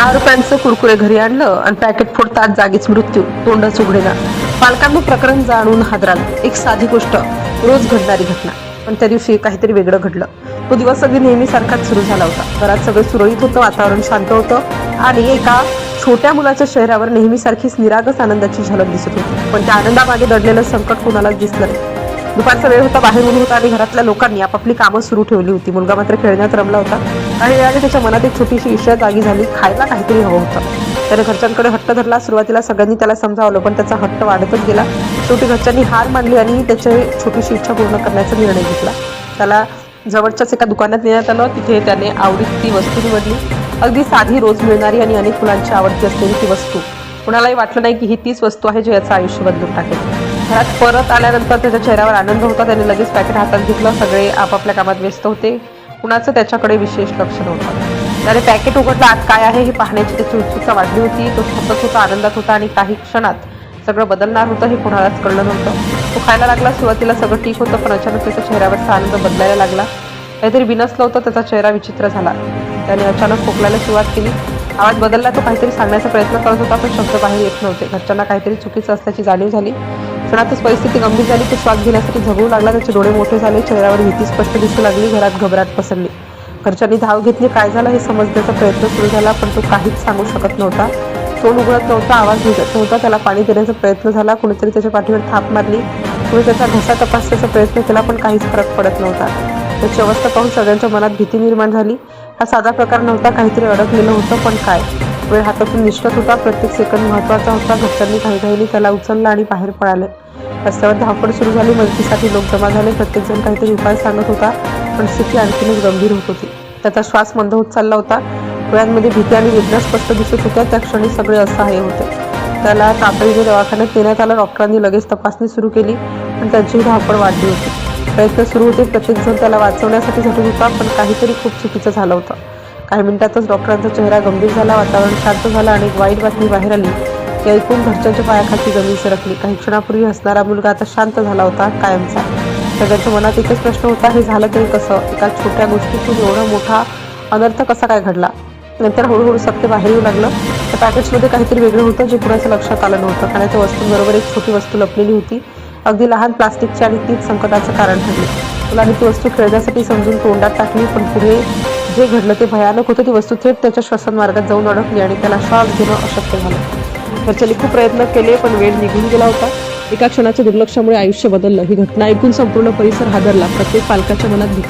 ₹10 कुरकुरे घरी आणलं आणि पॅकेट फोडतात जागीच मृत्यू, तोंडच उघडेना. पालकांना प्रकरण जाणून हादरालं. एक साधी गोष्ट, रोज घडणारी घटना, पण त्या दिवशी काहीतरी वेगळं घडलं. तो दिवस अगदी नेहमीसारखाच सुरू झाला होता. घरात सगळं सुरळीत होतं, वातावरण शांत होतं आणि एका छोट्या मुलाच्या चेहऱ्यावर नेहमीसारखीच निरागस आनंदाची झलक दिसत होती. पण त्या आनंदामागे दडलेलं संकट कुणालाच दिसलं नाही. दुपारचा वेळ होता, बाहेर ऊन होता आणि घरातल्या लोकांनी आपापली कामं सुरू ठेवली होती. मुलगा मात्र खेळण्यात रमला होता. काही वेळाने त्याच्या मनात एक छोटीशी इच्छा जागी झाली. खायला काहीतरी हवं होतं. त्याने घरच्यांकडे हट्ट धरला. सुरुवातीला सगळ्यांनी त्याला समजावलं, पण त्याचा हट्ट वाढतच गेला. शेवटी घरच्यांनी हार मानली आणि त्याची छोटीशी इच्छा पूर्ण करण्याचा निर्णय घेतला. त्याला जवळच्याच एका दुकानात नेण्यात आलं. तिथे त्याने आवडीची ती वस्तू निवडली. अगदी साधी, रोज मिळणारी आणि अनेक मुलांची आवडती असलेली ती वस्तू. कुणालाही वाटलं नाही की ही तीच वस्तू आहे जी याचं आयुष्य बदलून टाकेल. घरात परत आल्यानंतर त्याच्या चेहऱ्यावर आनंद होता. त्याने लगेच पॅकेट हातात घेतलं. सगळे आपापल्या कामात व्यस्त होते. कुणाचं त्याच्याकडे विशेष लक्ष नव्हतं. त्याने पॅकेट उघडलं. आत काय आहे हे पाहण्याची त्याची उत्सुकता वाढली होती. तो हसत होता, आनंदात होता आणि काही क्षणात सगळं बदलणार होतं हे कोणालाच कळलं नव्हतं. तो खायला लागला. सुरुवातीला सगळं ठीक होतं, पण अचानक त्याच्या चेहऱ्यावरचा आनंद बदलायला लागला. काहीतरी बिनसलं होतं. त्याचा चेहरा विचित्र झाला. त्याने अचानक खोकलायला सुरुवात केली. आवाज बदलला. तो काहीतरी सांगण्याचा प्रयत्न करत होता, पण शब्द बाहेर येत नव्हते. घरच्यांना काहीतरी चुकीचं असल्याची जाणीव झाली. क्षणातच परिस्थिती गंभीर झाली. तो श्वास घेण्यासाठी झगडू लागला. त्याचे डोळे मोठे झाले. चेहऱ्यावर भीती स्पष्ट दिसू लागली. घरात घबराट पसरली. घरच्यांनी धाव घेतली. काय झालं हे समजण्याचा प्रयत्न सुरू झाला, पण तो काहीच सांगू शकत नव्हता. तोंड उघडत नव्हता, आवाज निघत नव्हता. त्याला पाणी देण्याचा प्रयत्न झाला. कुणीतरी त्याच्या पाठीवर थाप मारली. कुणी त्याचा घसा तपासण्याचा प्रयत्न केला, पण काहीच फरक पडत नव्हता. त्याची अवस्था पाहून सगळ्यांच्या मनात भीती निर्माण झाली. हा साधा प्रकार नव्हता. काहीतरी अडकलेलं होतं, पण काय? वेळ हातातून निष्ठत होता. प्रत्येक सेकंद महत्त्वाचा होता. घरच्यांनी घाईघाईने त्याला उचललं आणि बाहेर पळाले. रस्त्यावर धावपळ सुरू झाली. मदतीसाठी लोक जमा झाले. प्रत्येकजण काहीतरी उपाय सांगत होता, पण स्थिती आणखीनच गंभीर होत होती. त्याचा श्वास मंद होत चालला होता. डोळ्यांमध्ये भीती आणि वेदना स्पष्ट दिसत होत्या. त्या क्षणी सगळे असहाय्य होते. त्याला तातडीने दवाखान्यात नेण्यात आलं. डॉक्टरांनी लगेच तपासणी सुरू केली, पण त्यांचीही धावपळ वाढली होती. प्रयत्न सुरू होते. प्रत्येकजण त्याला वाचवण्यासाठी झटत होता, पण काहीतरी खूप चुकीचं झालं होतं. काही मिनिटातच डॉक्टरांचा चेहरा गंभीर झाला. वातावरण शांत झालं आणि एक वाईट बातमी बाहेर आली. ती ऐकून घरच्यांच्या पायाखालची जमीन सरकली. काही क्षणापूर्वी हसणारा मुलगा आता शांत झाला होता, कायमचा. सगळ्यांच्या मनात एकच प्रश्न होता, हे झालं तरी कसं? एका छोट्या गोष्टीतून एवढा मोठा अनर्थ कसा काय घडला? नंतर हळूहळू सत्य बाहेर येऊ लागलं. त्या पॅकेट्समध्ये काहीतरी वेगळं होतं, जे कुणाच्या लक्षात आलं नव्हतं. खाण्याच्या वस्तूंबरोबर एक छोटी वस्तू लपलेली होती, अगदी लहान प्लास्टिकची, आणि तीच संकटाचं कारण ठरली. मुलांनी ती वस्तू खेळण्यासाठी समजून तोंडात टाकली, पण पुढे जे घडलं ते भयानक होतं. ती वस्तू थेट त्याच्या श्वसनमार्गात जाऊन अडकली आणि त्याला श्वास घेणं अशक्य झालं. घरच्यांनी खूप प्रयत्न केले, पण वेळ निघून गेला होता. एका क्षणाच्या दुर्लक्षामुळे आयुष्य बदललं. ही घटना ऐकून संपूर्ण परिसर हादरला. प्रत्येक पालकाच्या मनात भीती